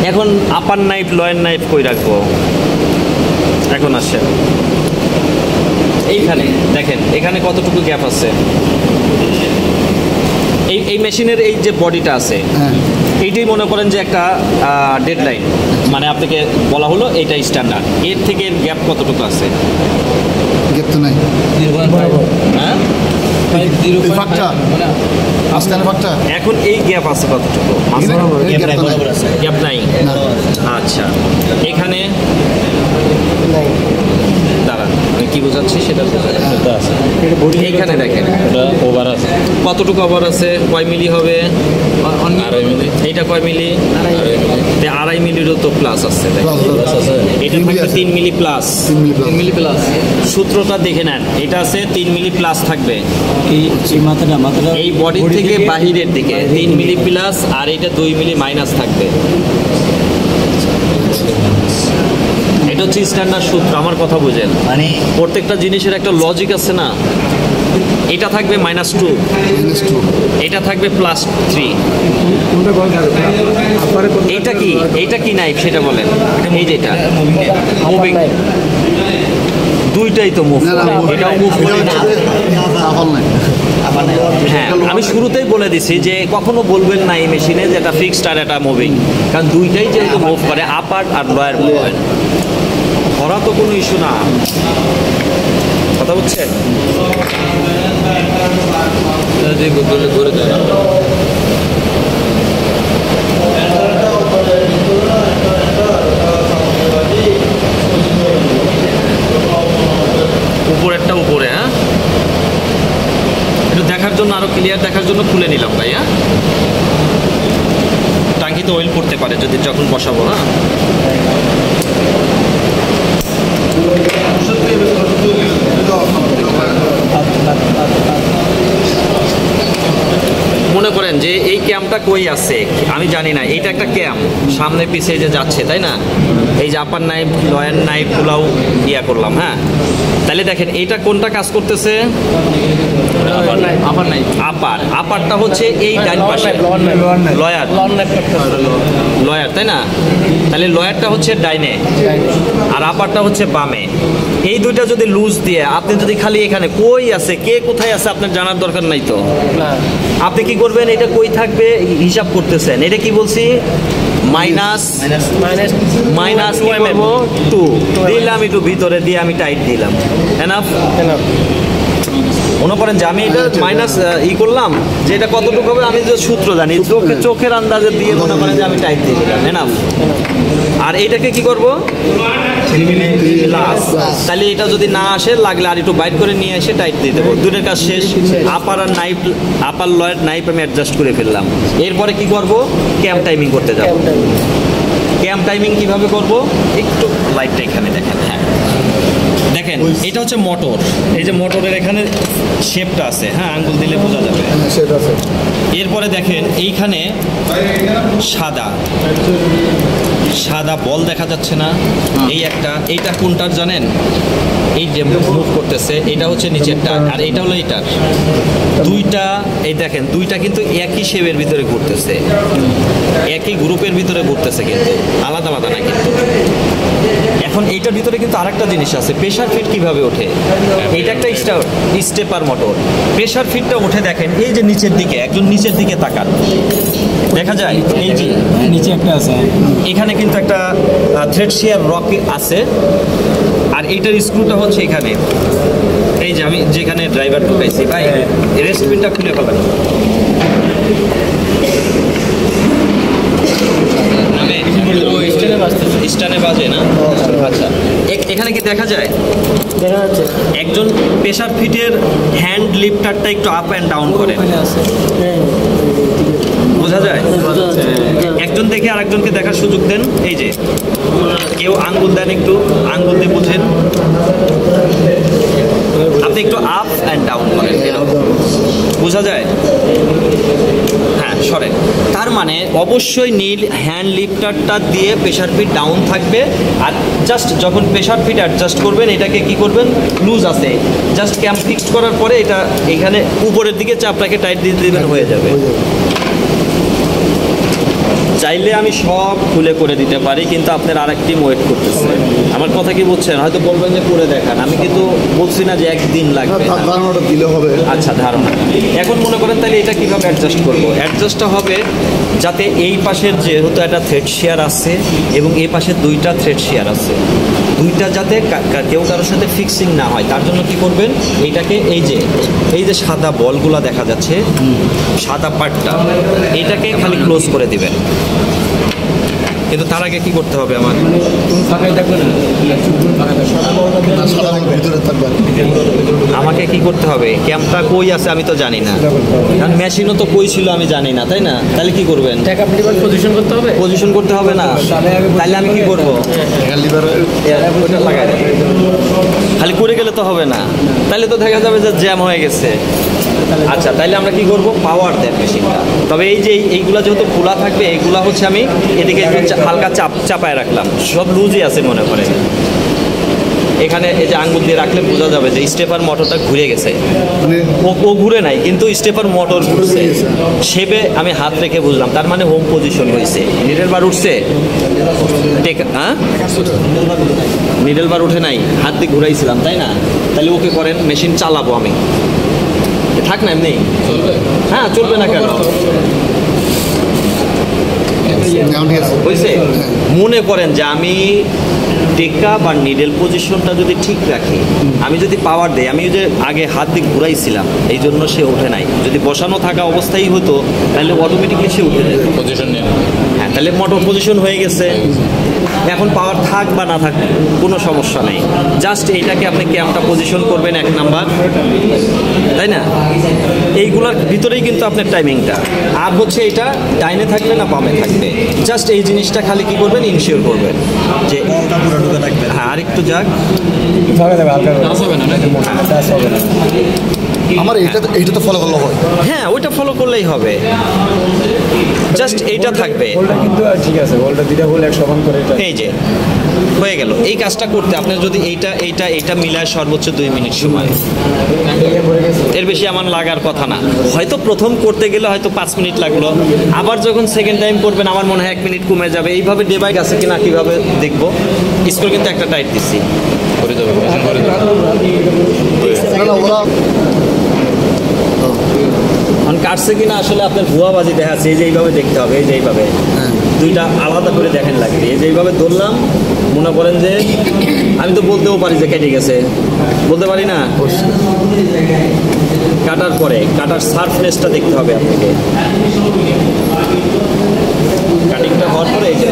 এখন আপার knife lower knife কই রাখবো? এখন আসে এইখানে দেখেন, এখানে কতটুকু গ্যাপ আছে। এই মেশিনের এই যে বডিটা আছে, এইটাই মনে করেন যে একটা ডেডলাইন, মানে আপনাকে বলা হলো এইটা স্ট্যান্ডার্ড, এর থেকে গ্যাপ কতটুকু আছে? গ্যাপ তো নাই। হ্যাঁ, এখন এই গ্যাপ আছে কতটুকু? গ্যাপ নাই। আচ্ছা, এখানে দাঁড়ান, আমি কি বোঝাচ্ছি সেটা এইখানে দেখেন কতটুকু ওভার আছে, কয় মিলি হবে? 2.5 মিলি। এইটা কয় মিলি? 2.5 মিলিরও তো প্লাস আছে, এটা থাকবে 3 মিলি প্লাস। 3 মিলি প্লাস। সূত্রটা দেখে নেন, এটা আছে 3 মিলি প্লাস থাকবে এই বডির থেকে বাহিরের দিকে 3 মিলি প্লাস, আর এটা 2 মিলি মাইনাস থাকবে। এটা হচ্ছে স্ট্যান্ডার্ড সূত্র, আমার কথা বুঝেন। মানে প্রত্যেকটা জিনিসের একটা লজিক আছে না। এটা থাকবে -2, এটা থাকবে +3। এইটা কি নাইফ সেটা বলেন। এই যেটা মুভিং, দুইটাই তো মুভ, এটাও মুভ করে না। হ্যাঁ, আমি শুরুতেই বলে দিছি যে কখনো বলবেন না এই মেশিনে যে এটা ফিক্সড আর এটা মুভিং, কারণ দুইটাই যেহেতু মুভ করে, আপার আর লোয়ার মুভমেন্ট, করা তো কোনো ইস্যু না। কথা বুঝছেন? উপরেরটা উপরে, হ্যাঁ, একটু দেখার জন্য, আরো ক্লিয়ার দেখার জন্য খুলে নিলাম ভাই। হ্যাঁ, টাঙ্কিতে অয়েল পড়তে পারে যদি যখন বসাবো। হ্যাঁ, মনে করেন যে এই ক্যাম্পটা কই আছে আমি জানি না, এটা একটা ক্যাম্প সামনে পিছিয়ে যে যাচ্ছে, তাই না? এই যে আপার নাইফ লোয়ার নাইফ গুলাও ইয়া করলাম। হ্যাঁ, তাহলে দেখেন এইটা কোনটা কাজ করতেছে? আপারটা হচ্ছে এই ডান পাশে, লয়ার, তাই না? তাহলে লয়ারটা হচ্ছে ডাইনে আর আপারটা হচ্ছে বামে। এই দুইটা যদি লুজ দিয়ে আপনি যদি খালি এখানে কই আছে, কে কোথায় আছে আপনার জানার দরকার নাই তো। আপনি কি করবেন, এটা কই থাকবে হিসাব করতেছেন, এটা কি বলছি মাইনাস -2 দিলাম, একটু ভিতরে দিয়ে আমি টাইট দিলাম, এনাফ। মনে করেন যে আমি এটা মাইনাস করলাম, যে এটা কতটুকু হবে আমি যে সূত্র জানি, চোখের আন্দাজে দিয়ে মনে করেন যে আমি টাইট দিয়ে দিলাম, এনাফ। আর এইটাকে কি করবো? তাহলে এটা যদি না আসে, লাগলে আর একটু বাইট করে নিয়ে এসে টাইট দিয়ে দেবো। দুটোর কাজ শেষ। আপার আর নাইফ, আপার লয়ের নাইফ আমি অ্যাডজাস্ট করে ফেললাম। এরপরে কি করব? ক্যাম্প টাইমিং করতে যাব। ক্যাম্প টাইমিং কিভাবে করব? একটু লাইটটা এখানে দেখেন। হ্যাঁ, দেখেন এটা হচ্ছে মোটর, এই যে মোটরের এখানে শেপটা আছে। হ্যাঁ, আঙ্গুল দিলে বোঝা যাবে। এরপরে দেখেন এইখানে সাদা বল দেখা যাচ্ছে না? এই একটা, এইটা কোনটার জানেন? এই যে মুভ করতেছে এটা হচ্ছে নিচেরটা, আর এটা হলো এটার। দুইটা, এই দেখেন দুইটা কিন্তু একই শেপের ভিতরে ঘুরতেছে, একই গ্রুপের ভিতরে ঘুরতেছে, কিন্তু আলাদা আলাদা না। কিন্তু এখন এইটার ভিতরে কিন্তু আরেকটা জিনিস আছে, প্রেশার ফিট কিভাবে ওঠে। এটা একটা স্টেপার মোটর, প্রেশার ফিটটা ওঠে দেখেন এই যে নিচের দিকে, একজন নিচের দিকে তাকান, দেখা যায় এই যে নিচে একটা আছে, এখানে কিন্তু একটা থ্রেড শেয়ার রক আছে, আর এইটার স্ক্রুটা হচ্ছে এখানে। এই যে আমি যেখানে ড্রাইভার ঢুকাইছি ভাই, রেস্ট পিনটা খুলে ফেলেন। স্টানে বাজে না? আচ্ছা, এখানে কি দেখা যায়? দেখা যাচ্ছে একজন প্রেশার ফিটের হ্যান্ড লিফটারটা একটু আপ অ্যান্ড ডাউন করে, বোঝা যায়? একজন দেখে আরেকজনকে দেখার সুযোগ দেন। এই যে কেউ আঙ্গুল দেন, একটু আঙ্গুল দিয়ে বুঝেন, আপনি একটু আপ অ্যান্ড ডাউন করেন, বোঝা যায়? হ্যাঁ, সরেন। তার মানে অবশ্যই নীল হ্যান্ড লিফটারটা দিয়ে প্রেশার ফিট ডাউন থাকবে, আর জাস্ট যখন প্রেশার ফিট অ্যাডজাস্ট করবেন, এটাকে কি করবেন, লুজ আছে, জাস্ট ক্যাম্প ফিক্সড করার পরে এটা এখানে উপরের দিকে চাপটাকে টাইট দিয়ে দেবেন, হয়ে যাবে। চাইলে আমি সব খুলে করে দিতে পারি, কিন্তু আপনার আরেকটি ওয়েট করতেছে। আমার কথা কি বুঝছেন? হয়তো বলবেন যে করে দেখান, আমি কিন্তু বলছি না যে একদিন লাগবে। তার ধারণাটা দিলে হবে। আচ্ছা, ধারণা। এখন মনে করেন তাহলে এটা কীভাবে অ্যাডজাস্ট করবো? অ্যাডজাস্টটা হবে যাতে এই পাশের যেহেতু একটা থ্রেড শেয়ার আছে এবং এই পাশে দুইটা থ্রেড শেয়ার আছে, দুইটা যাতে কেউ কারোর সাথে ফিক্সিং না হয়, তার জন্য কি করবেন, এইটাকে এই যে সাদা বলগুলা দেখা যাচ্ছে, সাদা পার্টটা, এটাকে খালি ক্লোজ করে দিবেন। কিন্তু তার আগে কি করতে হবে আমার? আমাকে কি করতে হবে? ক্যাম্পটা কই আছে আমি তো জানি না, কারণ মেশিনও তো কই ছিল আমি জানি না, তাই না? তাহলে কি করবেন? পজিশন করতে হবে। পজিশন করতে হবে না, তাহলে আমি কি করব? ওটা লাগাই দেব। খালি করে গেলে তো হবে না, তাহলে তো দেখা যাবে যে জ্যাম হয়ে গেছে। আচ্ছা, তাহলে আমরা কি করব? পাওয়ার দেন মেশিনটা। তবে এই যে এইগুলা যেহেতু খোলা থাকবে, এইগুলা হচ্ছে আমি এদিকে হালকা চাপায় রাখলাম, সব লুজই আছে মনে করেন। এখানে এই যে আঙ্গুল দিয়ে রাখলে বোঝা যাবে যে স্টেপার মোটরটা ঘুরে গেছে। ও ঘুরে নাই, কিন্তু স্টেপার মোটর ঘুরছে। শেপে আমি হাত রেখে বুঝলাম, তার মানে হোম পজিশন হয়েছে। নিডেল বার উঠছে? হ্যাঁ, নিডেল বার উঠে নাই, হাত দিয়ে ঘুরাইছিলাম, তাই না? তাহলে ওকে করেন, মেশিন চালাবো আমি। থাক না এমনি, হ্যাঁ চলবে না কেন? হয়েছে? মনে করেন যে আমি টেকা বা নিডেল পজিশনটা যদি ঠিক রাখি, আমি যদি পাওয়ার দেই, আমি যে আগে হাত দিয়ে ঘুরাইছিলাম এই জন্য সে ওঠে নাই। যদি বসানো থাকা অবস্থায় হতো তাহলে অটোমেটিকলি সে উঠে যেত পজিশন নিয়ে। হ্যাঁ, তাহলে মোটর পজিশন হয়ে গেছে। এখন পাওয়ার থাক বা না থাক কোনো সমস্যা নেই, জাস্ট এইটাকে আপনি ক্যাম্পটা পজিশন করবেন 1 নাম্বার, তাই না? এইগুলোর ভিতরেই কিন্তু আপনার টাইমিংটা। আর হচ্ছে এটা ডাইনে থাকবে না বামে থাকবে, জাস্ট এই জিনিসটা খালি কি করবেন, ইনশিওর করবেন যে হ্যাঁ আরেকটু যাক। আমার এইটা তো ফলো করলে হয়। হ্যাঁ, ওইটা ফলো করলেই হবে, জাস্ট এইটা থাকবে। কিন্তু ঠিক আছে, বলটা দিতে বলে 100 মান করে এটা। এই যে হয়ে গেল। এই কাজটা করতে আপনার যদি এইটা মিলায় সর্বোচ্চ 2 মিনিট সময়, এর বেশি আমার লাগার কথা না। হয়তো প্রথম করতে গেলে হয়তো 5 মিনিট লাগলো, আবার যখন সেকেন্ড টাইম করবেন আমার মনে হয় 1 মিনিট কমে যাবে। এইভাবে ডেবাইক আছে কিনা কীভাবে দেখবো? স্কুল কিন্তু একটা টাইট দিচ্ছি করে দেবো। এখন কাটছে কিনা আসলে আপনার ভুয়াবাজি দেখাচ্ছে। এই যে এইভাবে দেখতে হবে, এই যে এইভাবে দুইটা আলাদা করে দেখেন লাগবে। এই যে এইভাবে ধরলাম, মনে করেন যে আমি তো বলতেও পারি যে কেটে গেছে, বলতে পারি না? কাটার পরে কাটার সারফেসটা দেখতে হবে আপনাকে। কাটিংটা হওয়ার পরে এই যে